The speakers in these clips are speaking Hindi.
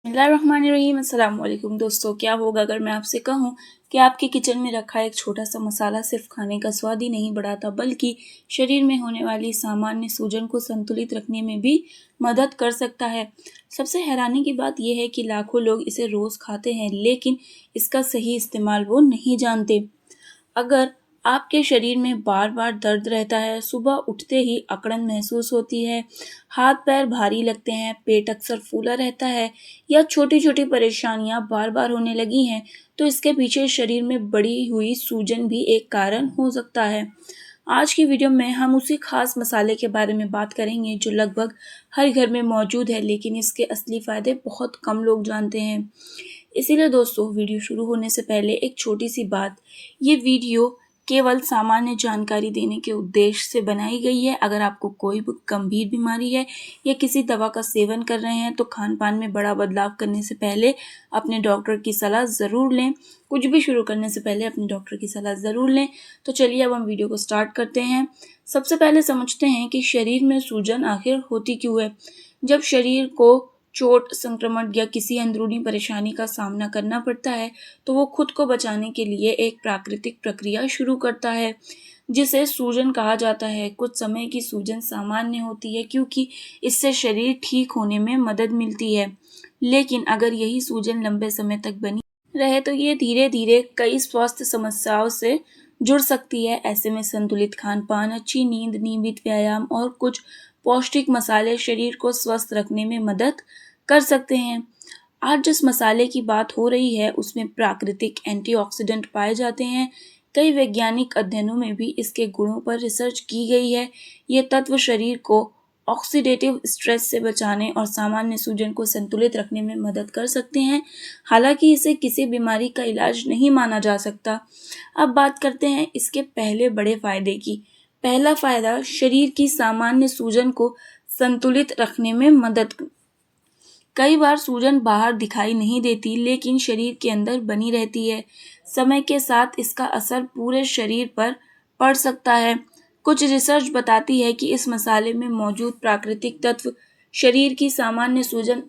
बिस्मिल्लाहिर्रहमानिर्रहीम। अस्सलाम वालेकुम दोस्तों, क्या होगा अगर मैं आपसे कहूँ कि आपके किचन में रखा एक छोटा सा मसाला सिर्फ खाने का स्वाद ही नहीं बढ़ाता बल्कि शरीर में होने वाली सामान्य सूजन को संतुलित रखने में भी मदद कर सकता है। सबसे हैरानी की बात यह है कि लाखों लोग इसे रोज़ खाते हैं लेकिन इसका सही इस्तेमाल वो नहीं जानते। अगर आपके शरीर में बार बार दर्द रहता है, सुबह उठते ही अकड़न महसूस होती है, हाथ पैर भारी लगते हैं, पेट अक्सर फूला रहता है या छोटी छोटी परेशानियां बार बार होने लगी हैं, तो इसके पीछे शरीर में बढ़ी हुई सूजन भी एक कारण हो सकता है। आज की वीडियो में हम उसी खास मसाले के बारे में बात करेंगे जो लगभग हर घर में मौजूद है लेकिन इसके असली फ़ायदे बहुत कम लोग जानते हैं। इसीलिए दोस्तों, वीडियो शुरू होने से पहले एक छोटी सी बात। ये वीडियो केवल सामान्य जानकारी देने के उद्देश्य से बनाई गई है। अगर आपको कोई भी गंभीर बीमारी है या किसी दवा का सेवन कर रहे हैं तो खान पान में बड़ा बदलाव करने से पहले अपने डॉक्टर की सलाह ज़रूर लें। कुछ भी शुरू करने से पहले अपने डॉक्टर की सलाह ज़रूर लें। तो चलिए अब हम वीडियो को स्टार्ट करते हैं। सबसे पहले समझते हैं कि शरीर में सूजन आखिर होती क्यों है। जब शरीर को चोट, संक्रमण या किसी अंदरूनी परेशानी का सामना करना पड़ता है तो वो खुद को बचाने के लिए एक प्राकृतिक प्रक्रिया शुरू करता है जिसे सूजन कहा जाता है। कुछ समय की सूजन सामान्य होती है क्योंकि इससे शरीर ठीक होने में मदद मिलती है, लेकिन अगर यही सूजन लंबे समय तक बनी रहे तो ये धीरे धीरे कई स्वास्थ्य समस्याओं से जुड़ सकती है। ऐसे में संतुलित खान पान, अच्छी नींद, नियमित व्यायाम और कुछ पौष्टिक मसाले शरीर को स्वस्थ रखने में मदद कर सकते हैं। आज जिस मसाले की बात हो रही है उसमें प्राकृतिक एंटीऑक्सीडेंट पाए जाते हैं। कई वैज्ञानिक अध्ययनों में भी इसके गुणों पर रिसर्च की गई है। ये तत्व शरीर को ऑक्सीडेटिव स्ट्रेस से बचाने और सामान्य सूजन को संतुलित रखने में मदद कर सकते हैं। हालांकि इसे किसी बीमारी का इलाज नहीं माना जा सकता। अब बात करते हैं इसके पहले बड़े फायदे की। पहला फायदा, शरीर की सामान्य सूजन को संतुलित रखने में मदद। कई बार सूजन बाहर दिखाई नहीं देती लेकिन शरीर के अंदर बनी रहती है। समय के साथ इसका असर पूरे शरीर पर पड़ सकता है। कुछ रिसर्च बताती है कि इस मसाले में मौजूद प्राकृतिक तत्व शरीर की सामान्य सूजन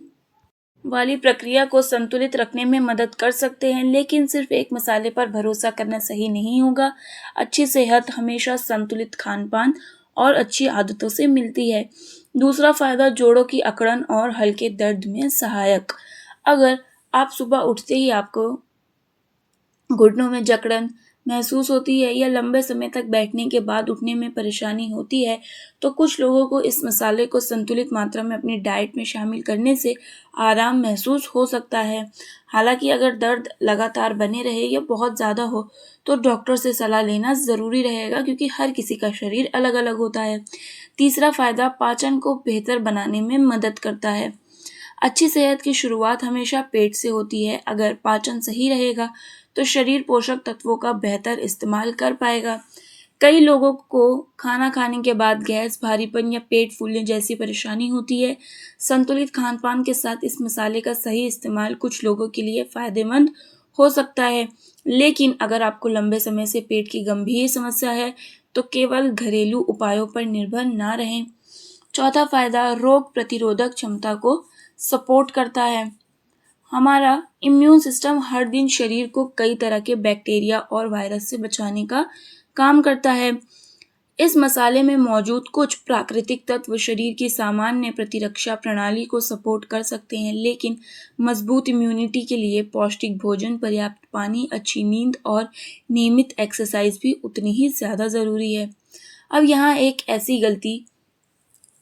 वाली प्रक्रिया को संतुलित रखने में मदद कर सकते हैं, लेकिन सिर्फ एक मसाले पर भरोसा करना सही नहीं होगा। अच्छी सेहत हमेशा संतुलित खान पान और अच्छी आदतों से मिलती है। दूसरा फायदा, जोड़ों की अकड़न और हल्के दर्द में सहायक। अगर आप सुबह उठते ही आपको घुटनों में जकड़न महसूस होती है या लंबे समय तक बैठने के बाद उठने में परेशानी होती है तो कुछ लोगों को इस मसाले को संतुलित मात्रा में अपनी डाइट में शामिल करने से आराम महसूस हो सकता है। हालांकि अगर दर्द लगातार बने रहे या बहुत ज़्यादा हो तो डॉक्टर से सलाह लेना ज़रूरी रहेगा क्योंकि हर किसी का शरीर अलग अलग होता है। तीसरा फायदा, पाचन को बेहतर बनाने में मदद करता है। अच्छी सेहत की शुरुआत हमेशा पेट से होती है। अगर पाचन सही रहेगा तो शरीर पोषक तत्वों का बेहतर इस्तेमाल कर पाएगा। कई लोगों को खाना खाने के बाद गैस, भारीपन या पेट फूलने जैसी परेशानी होती है। संतुलित खान पान के साथ इस मसाले का सही इस्तेमाल कुछ लोगों के लिए फ़ायदेमंद हो सकता है, लेकिन अगर आपको लंबे समय से पेट की गंभीर समस्या है तो केवल घरेलू उपायों पर निर्भर ना रहें। चौथा फायदा, रोग प्रतिरोधक क्षमता को सपोर्ट करता है। हमारा इम्यून सिस्टम हर दिन शरीर को कई तरह के बैक्टीरिया और वायरस से बचाने का काम करता है। इस मसाले में मौजूद कुछ प्राकृतिक तत्व शरीर की सामान्य प्रतिरक्षा प्रणाली को सपोर्ट कर सकते हैं, लेकिन मजबूत इम्यूनिटी के लिए पौष्टिक भोजन, पर्याप्त पानी, अच्छी नींद और नियमित एक्सरसाइज भी उतनी ही ज़्यादा ज़रूरी है। अब यहाँ एक ऐसी गलती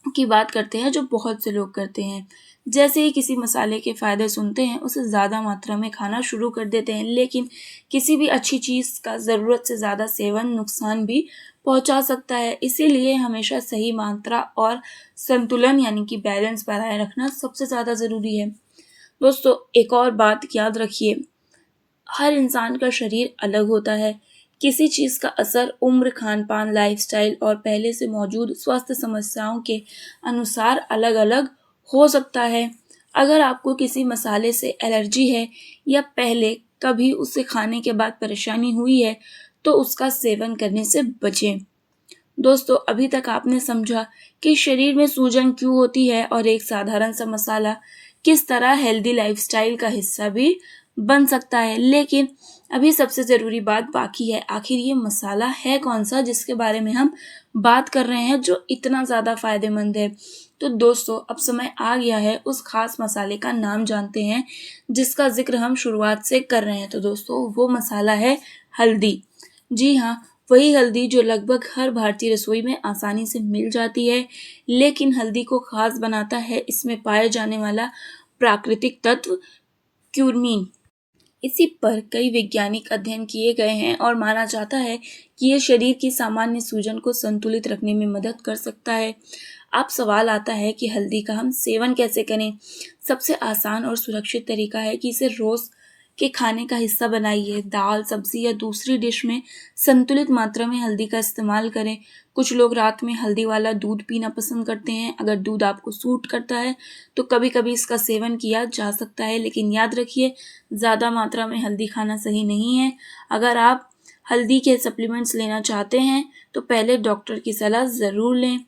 की बात करते हैं जो बहुत से लोग करते हैं। जैसे ही किसी मसाले के फ़ायदे सुनते हैं उसे ज़्यादा मात्रा में खाना शुरू कर देते हैं, लेकिन किसी भी अच्छी चीज़ का ज़रूरत से ज़्यादा सेवन नुकसान भी पहुंचा सकता है। इसीलिए हमेशा सही मात्रा और संतुलन यानी कि बैलेंस बनाए रखना सबसे ज़्यादा ज़रूरी है। दोस्तों, एक और बात याद रखिए, हर इंसान का शरीर अलग होता है। किसी चीज़ का असर उम्र, खान-पान, लाइफस्टाइल और पहले से मौजूद स्वास्थ्य समस्याओं के अनुसार अलग-अलग हो सकता है। अगर आपको किसी मसाले से एलर्जी है या पहले कभी उसे खाने के बाद परेशानी हुई है, तो उसका सेवन करने से बचें। दोस्तों, अभी तक आपने समझा कि शरीर में सूजन क्यों होती है और एक साधारण सा मसाला किस तरह हेल्दी लाइफस्टाइल का हिस्सा भी बन सकता है। लेकिन अभी सबसे ज़रूरी बात बाकी है, आखिर ये मसाला है कौन सा जिसके बारे में हम बात कर रहे हैं जो इतना ज़्यादा फ़ायदेमंद है। तो दोस्तों अब समय आ गया है उस खास मसाले का नाम जानते हैं जिसका जिक्र हम शुरुआत से कर रहे हैं। तो दोस्तों वो मसाला है हल्दी। जी हाँ, वही हल्दी जो लगभग हर भारतीय रसोई में आसानी से मिल जाती है। लेकिन हल्दी को खास बनाता है इसमें पाए जाने वाला प्राकृतिक तत्व क्यूरमीन। इसी पर कई वैज्ञानिक अध्ययन किए गए हैं और माना जाता है कि ये शरीर की सामान्य सूजन को संतुलित रखने में मदद कर सकता है। अब सवाल आता है कि हल्दी का हम सेवन कैसे करें। सबसे आसान और सुरक्षित तरीका है कि इसे रोज के खाने का हिस्सा बनाइए। दाल, सब्जी या दूसरी डिश में संतुलित मात्रा में हल्दी का इस्तेमाल करें। कुछ लोग रात में हल्दी वाला दूध पीना पसंद करते हैं। अगर दूध आपको सूट करता है तो कभी कभी इसका सेवन किया जा सकता है, लेकिन याद रखिए ज़्यादा मात्रा में हल्दी खाना सही नहीं है। अगर आप हल्दी के सप्लीमेंट्स लेना चाहते हैं तो पहले डॉक्टर की सलाह ज़रूर लें।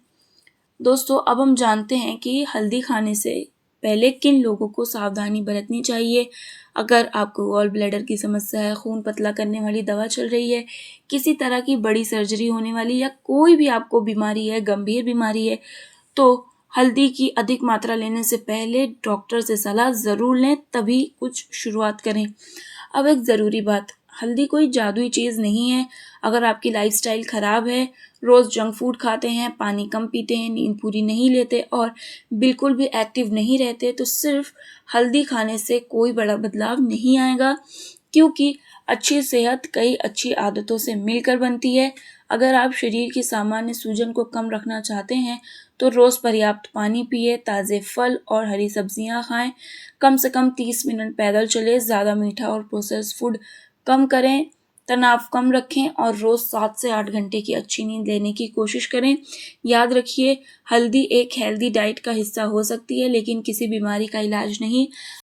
दोस्तों अब हम जानते हैं कि हल्दी खाने से पहले किन लोगों को सावधानी बरतनी चाहिए। अगर आपको गॉल ब्लैडर की समस्या है, खून पतला करने वाली दवा चल रही है, किसी तरह की बड़ी सर्जरी होने वाली या कोई भी आपको बीमारी है, गंभीर बीमारी है, तो हल्दी की अधिक मात्रा लेने से पहले डॉक्टर से सलाह ज़रूर लें, तभी कुछ शुरुआत करें। अब एक ज़रूरी बात, हल्दी कोई जादुई चीज़ नहीं है। अगर आपकी लाइफस्टाइल ख़राब है, रोज़ जंक फूड खाते हैं, पानी कम पीते हैं, नींद पूरी नहीं लेते और बिल्कुल भी एक्टिव नहीं रहते, तो सिर्फ हल्दी खाने से कोई बड़ा बदलाव नहीं आएगा, क्योंकि अच्छी सेहत कई अच्छी आदतों से मिलकर बनती है। अगर आप शरीर की सामान्य सूजन को कम रखना चाहते हैं तो रोज़ पर्याप्त पानी पिए, ताज़े फल और हरी सब्जियां खाएं, कम से कम 30 मिनट पैदल चलें, ज़्यादा मीठा और प्रोसेस्ड फूड कम करें, तनाव कम रखें और रोज़ 7 से 8 घंटे की अच्छी नींद लेने की कोशिश करें। याद रखिए, हल्दी एक हेल्दी डाइट का हिस्सा हो सकती है, लेकिन किसी बीमारी का इलाज नहीं।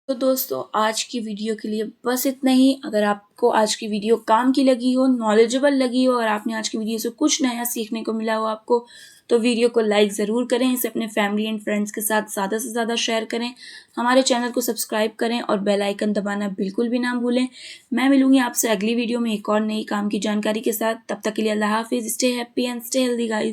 तो दोस्तों आज की वीडियो के लिए बस इतना ही। अगर आपको आज की वीडियो काम की लगी हो, नॉलेजेबल लगी हो और आपने आज की वीडियो से कुछ नया सीखने को मिला हो आपको, तो वीडियो को लाइक ज़रूर करें, इसे अपने फैमिली एंड फ्रेंड्स के साथ ज़्यादा से ज़्यादा शेयर करें, हमारे चैनल को सब्सक्राइब करें और बेल आइकन दबाना बिल्कुल भी ना भूलें। मैं मिलूंगी आपसे अगली वीडियो में एक और नई काम की जानकारी के साथ। तब तक के लिए अल्लाह हाफिज़। Stay happy and stay healthy guys.